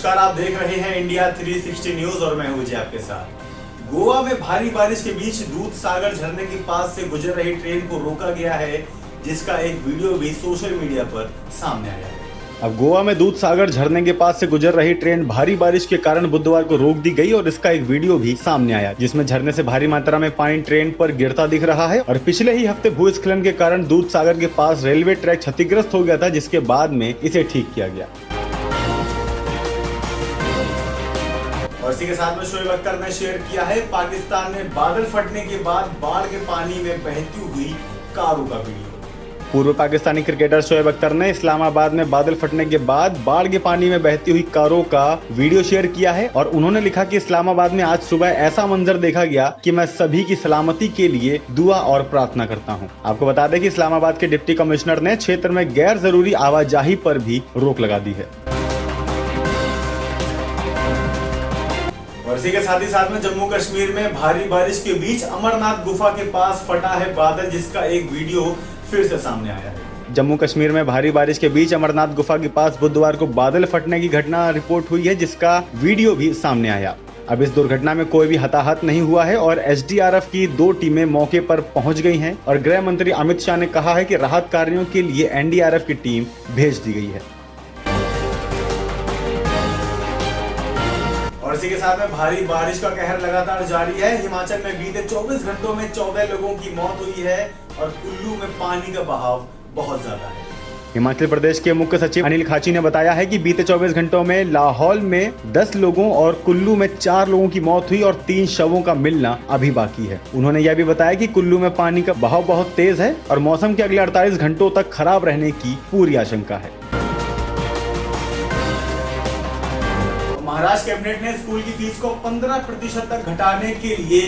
नमस्कार, आप देख रहे हैं इंडिया 360 न्यूज और मैं हूं जी आपके साथ। गोवा में भारी बारिश के बीच दूधसागर झरने के पास से गुजर रही ट्रेन को रोका गया है, जिसका एक वीडियो भी सोशल मीडिया पर सामने आया है। अब गोवा में दूधसागर झरने के पास से गुजर रही ट्रेन भारी बारिश के कारण बुधवार को रोक दी गई और इसका एक वीडियो भी सामने आया, जिसमें झरने से भारी मात्रा में पानी ट्रेन पर गिरता दिख रहा है। और पिछले ही हफ्ते भूस्खलन के कारण दूधसागर के पास रेलवे ट्रैक क्षतिग्रस्त हो गया था, जिसके बाद में इसे ठीक किया गया। और इसी के साथ में शोएब अख्तर ने शेयर किया है पाकिस्तान में बादल फटने के बाद बाढ़ के पानी में बहती हुई कारों का वीडियो। पूर्व पाकिस्तानी क्रिकेटर शोएब अख्तर ने इस्लामाबाद में बादल फटने के बाद बाढ़ के पानी में बहती हुई कारों का वीडियो शेयर किया है और उन्होंने लिखा कि इस्लामाबाद में आज सुबह ऐसा मंजर देखा गया कि मैं सभी की सलामती के लिए दुआ और प्रार्थना करता हूं। आपको बता दें कि इस्लामाबाद के डिप्टी कमिश्नर ने क्षेत्र में गैर जरूरी आवाजाही पर भी रोक लगा दी है। और इसी के साथ में जम्मू कश्मीर में भारी बारिश के बीच अमरनाथ गुफा के पास फटा है बादल, जिसका एक वीडियो फिर से सामने आया है। जम्मू कश्मीर में भारी बारिश के बीच अमरनाथ गुफा के पास बुधवार को बादल फटने की घटना रिपोर्ट हुई है, जिसका वीडियो भी सामने आया। अब इस दुर्घटना में कोई भी हताहत नहीं हुआ है और एसडीआरएफ की 2 टीमें मौके पर पहुंच गई हैं और गृह मंत्री अमित शाह ने कहा है कि राहत कार्यों के लिए एनडीआरएफ की टीम भेज दी गई है। और इसी के साथ में भारी बारिश का कहर लगातार जारी है। हिमाचल में बीते 24 घंटों में 14 लोगों की मौत हुई है और कुल्लू में पानी का बहाव बहुत ज्यादा है। हिमाचल प्रदेश के मुख्य सचिव अनिल खाची ने बताया है कि बीते 24 घंटों में लाहौल में 10 लोगों और कुल्लू में 4 लोगों की मौत हुई और 3 शवों का मिलना अभी बाकी है। उन्होंने यह भी बताया कि कुल्लू में पानी का बहाव बहुत तेज है और मौसम के अगले 48 घंटों तक खराब रहने की पूरी आशंका है। महाराष्ट्र कैबिनेट ने स्कूल की फीस को 15% तक घटाने के लिए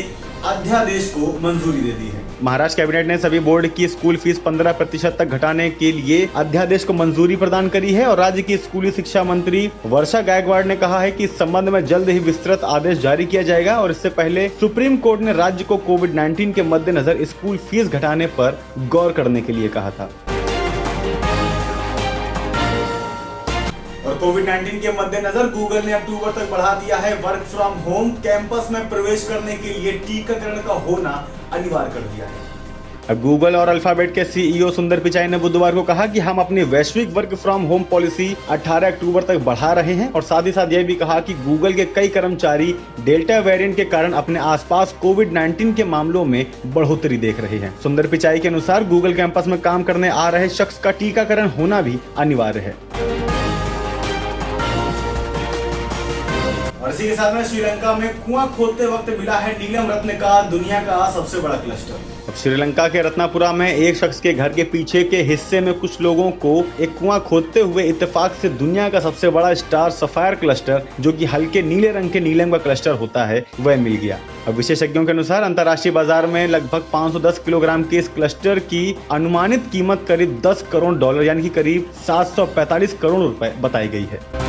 अध्यादेश को मंजूरी दे दी है। महाराष्ट्र कैबिनेट ने सभी बोर्ड की स्कूल फीस 15% तक घटाने के लिए अध्यादेश को मंजूरी प्रदान करी है और राज्य की स्कूली शिक्षा मंत्री वर्षा गायकवाड़ ने कहा है कि इस संबंध में जल्द ही विस्तृत आदेश जारी किया जाएगा। और इससे पहले सुप्रीम कोर्ट ने राज्य को कोविड-19 के मद्देनजर स्कूल फीस घटाने पर गौर करने के लिए कहा था। और कोविड-19 के मद्देनजर गूगल ने अक्टूबर तक बढ़ा दिया है वर्क फ्रॉम होम। कैंपस में प्रवेश करने के लिए टीकाकरण का होना अनिवार्य कर दिया है। अब गूगल और अल्फाबेट के सीईओ सुंदर पिचाई ने बुधवार को कहा कि हम अपनी वैश्विक वर्क फ्रॉम होम पॉलिसी 18 अक्टूबर तक बढ़ा रहे हैं और साथ ही साथ यह भी कहा कि गूगल के कई कर्मचारी डेल्टा वेरिएंट के कारण अपने आसपास कोविड-19 के मामलों में बढ़ोतरी देख रहे हैं। सुंदर पिचाई के अनुसार गूगल कैंपस में काम करने आ रहे शख्स का टीकाकरण होना भी अनिवार्य है। और इसी के साथ में श्रीलंका में कुआं खोदते वक्त मिला है नीलम रत्न का दुनिया का सबसे बड़ा क्लस्टर। अब श्रीलंका के रत्नापुरा में एक शख्स के घर के पीछे के हिस्से में कुछ लोगों को एक कुआं खोदते हुए इत्तेफाक से दुनिया का सबसे बड़ा स्टार सफायर क्लस्टर, जो कि हल्के नीले रंग के नीलम का क्लस्टर होता है, वह मिल गया। अब विशेषज्ञों के अनुसार अंतर्राष्ट्रीय बाजार में लगभग 510 किलोग्राम के इस क्लस्टर की अनुमानित कीमत करीब $10 करोड़ यानी कि करीब 745 करोड़ रुपए बताई गई है।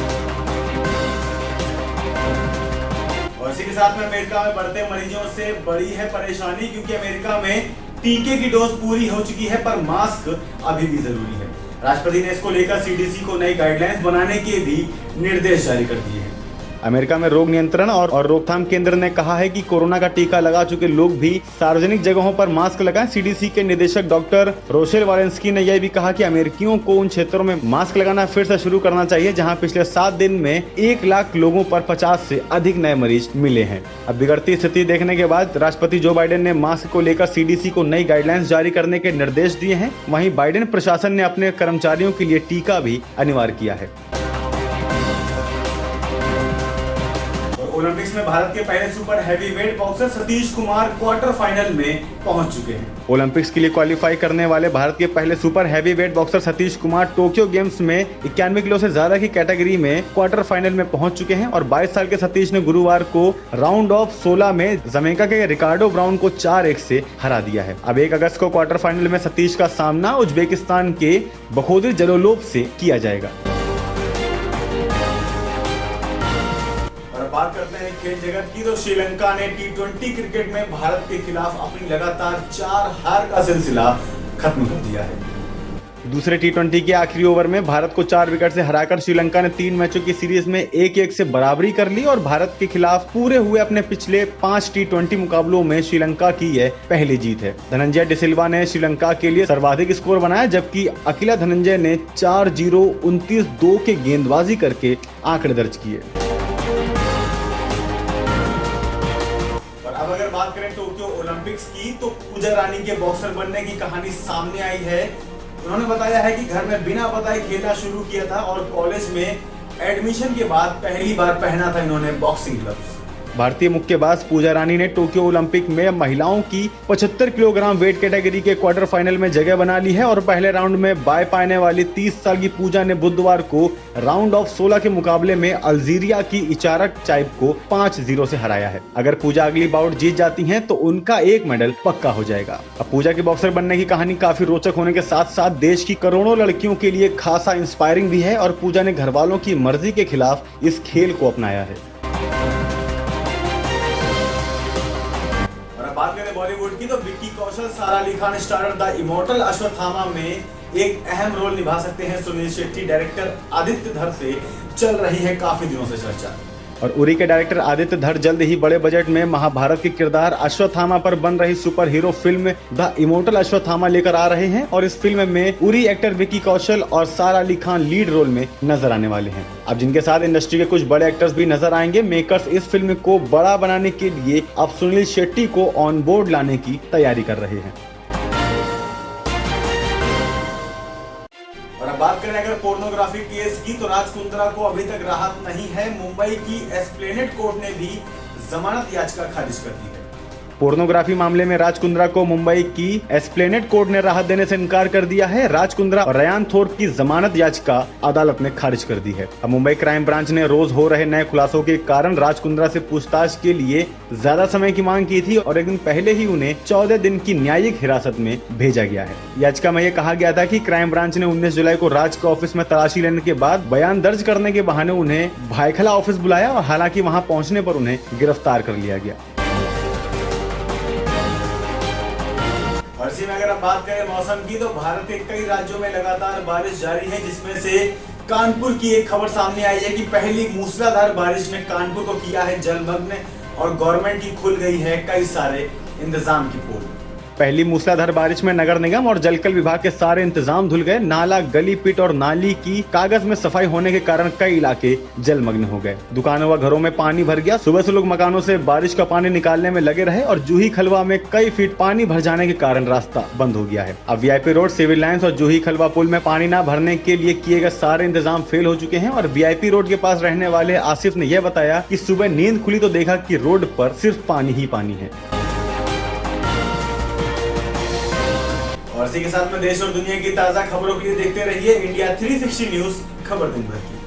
इसी के साथ में अमेरिका में बढ़ते मरीजों से बड़ी है परेशानी, क्योंकि अमेरिका में टीके की डोज पूरी हो चुकी है पर मास्क अभी भी जरूरी है। राष्ट्रपति ने इसको लेकर सीडीसी को नई गाइडलाइंस बनाने के भी निर्देश जारी कर दिए हैं। अमेरिका में रोग नियंत्रण और रोकथाम केंद्र ने कहा है कि कोरोना का टीका लगा चुके लोग भी सार्वजनिक जगहों पर मास्क लगाएं। सीडीसी के निदेशक डॉक्टर रोशेल वालेंस्की ने यह भी कहा कि अमेरिकियों को उन क्षेत्रों में मास्क लगाना फिर से शुरू करना चाहिए जहां पिछले 7 दिन में 1 लाख लोगों पर 50 से अधिक नए मरीज मिले हैं। अब बिगड़ती स्थिति देखने के बाद राष्ट्रपति जो बाइडेन ने मास्क को लेकर सीडीसी को नई गाइडलाइंस जारी करने के निर्देश दिए हैं। वहीं बाइडेन प्रशासन ने अपने कर्मचारियों के लिए टीका भी अनिवार्य किया है। ओलंपिक्स में भारत के पहले super heavyweight boxer Satish Kumar quarter final में पहुंच चुके हैं। ओलंपिक्स के लिए क्वालिफाई करने वाले भारत के पहले super heavyweight boxer Satish Kumar Tokyo games में 91 किलो से ज्यादा की कैटेगरी में क्वार्टर फाइनल में पहुंच चुके हैं और 22 साल के सतीश ने गुरुवार को राउंड ऑफ 16 में जमैका के रिकार्डो ब्राउन को 4-1 से हरा दिया है। अब 1 अगस्त को क्वार्टर फाइनल में सतीश का सामना उज्बेकिस्तान के बखोदिर जलोलोव से किया जाएगा। बात करते हैं खेल जगत की, तो श्रीलंका ने T20 क्रिकेट में भारत के खिलाफ अपनी लगातार 4 हार का सिलसिला खत्म कर दिया है। दूसरे टी20 के आखिरी ओवर में भारत को 4 विकेट से हराकर श्रीलंका ने 3 मैचों की सीरीज में 1-1 से बराबरी कर ली और भारत के खिलाफ पूरे हुए अपने पिछले 5 टी20 मुकाबलों में श्रीलंका की यह पहली जीत है। धनंजय डिसिल्वा ने श्रीलंका के लिए सर्वाधिक स्कोर बनाया, जबकि अकिला धनंजय ने 4-0 29-2 के गेंदबाजी करके आंकड़े दर्ज किए। अब अगर बात करें टोक्यो ओलंपिक्स की, तो पूजा रानी के बॉक्सर बनने की कहानी सामने आई है। उन्होंने बताया है कि घर में बिना बताए खेलना शुरू किया था और कॉलेज में एडमिशन के बाद पहली बार पहना था इन्होंने बॉक्सिंग ग्लव्स। भारतीय मुक्केबाज पूजा रानी ने टोक्यो ओलंपिक में महिलाओं की 75 किलोग्राम वेट कैटेगरी के क्वार्टर फाइनल में जगह बना ली है और पहले राउंड में बाय पाने वाली 30 साल की पूजा ने बुधवार को राउंड ऑफ 16 के मुकाबले में अल्जीरिया की इचारक चाइब को 5-0 से हराया है। अगर पूजा अगली बाउट जीत जाती हैं तो उनका एक मेडल पक्का हो जाएगा। अब पूजा की बॉक्सर बनने की कहानी काफी रोचक होने के साथ साथ देश की करोड़ों लड़कियों के लिए खासा इंस्पायरिंग भी है और पूजा ने घर वालों की मर्जी के खिलाफ इस खेल को अपनाया है। बात करें बॉलीवुड की, तो विक्की कौशल, सारा Ali Khan starrer the immortal Ashwatthama में एक अहम रोल निभा सकते हैं सुनील शेट्टी। डायरेक्टर आदित्य धर से चल रही है काफी दिनों से चर्चा। और उरी के डायरेक्टर आदित्य धर जल्द ही बड़े बजट में महाभारत के किरदार अश्वत्थामा पर बन रही super hero film the immortal Ashwatthama लेकर आ रहे हैं और इस फिल्म में उरी एक्टर विक्की कौशल और सारा अली खान लीड रोल में नजर आने वाले हैं। अब जिनके साथ इंडस्ट्री के कुछ बड़े एक्टर्स भी नजर आएंगे। मेकर्स इस फिल्म को बड़ा बनाने के लिए अब सुनील शेट्टी को ऑन बोर्ड लाने की तैयारी कर रहे हैं। और अब बात करें अगर पोर्नोग्राफी केस की, तो राज कुंद्रा को अभी तक राहत नहीं है। मुंबई की एस्प्लेनेड कोर्ट ने भी जमानत याचिका खारिज कर दी है। पोर्नोग्राफी मामले में राज कुंद्रा को मुंबई की एस्प्लेनेड कोर्ट ने राहत देने से इनकार कर दिया है। राज कुंद्रा और रयान थोर्प की जमानत याचिका अदालत ने खारिज कर दी है। अब मुंबई क्राइम ब्रांच ने रोज हो रहे नए खुलासों के कारण राज कुंद्रा से पूछताछ के लिए ज्यादा समय की मांग की थी और एक दिन पहले ही उन्हें 14 दिन की न्यायिक हिरासत में भेजा गया है। याचिका में यह कहा गया था कि क्राइम ब्रांच ने 19 जुलाई को राज के ऑफिस में तलाशी लेने के बाद बयान दर्ज करने के बहाने उन्हें भायखला ऑफिस बुलाया और हालांकि वहां पहुंचने पर उन्हें गिरफ्तार कर लिया गया। और इसी में अगर हम बात करें मौसम की, तो भारत के कई राज्यों में लगातार बारिश जारी है, जिसमें से कानपुर की एक खबर सामने आई है कि पहली मूसलाधार बारिश ने कानपुर को किया है जलमग्न और गवर्नमेंट की खुल गई है कई सारे इंतजाम की पोल। पहली मूसलाधार बारिश में नगर निगम और जलकल विभाग के सारे इंतजाम धुल गए। नाला, गली, पिट और नाली की कागज में सफाई होने के कारण कई इलाके जलमग्न हो गए। दुकानों व घरों में पानी भर गया। सुबह से लोग मकानों से बारिश का पानी निकालने में लगे रहे और जूही खलवा में कई फीट पानी भर जाने के कारण रास्ता बंद हो गया है। अब वीआईपी रोड, सिविल लाइंस और जूही खलवा पुल में पानी न भरने के लिए किए गए सारे इंतजाम फेल हो चुके हैं। और वीआईपी रोड के पास रहने वाले आसिफ ने यह बताया कि सुबह नींद खुली तो देखा कि रोड पर सिर्फ पानी ही पानी है। और इसी के साथ में देश और दुनिया की ताजा खबरों के लिए देखते रहिए इंडिया 360 न्यूज, खबर दिन भर की।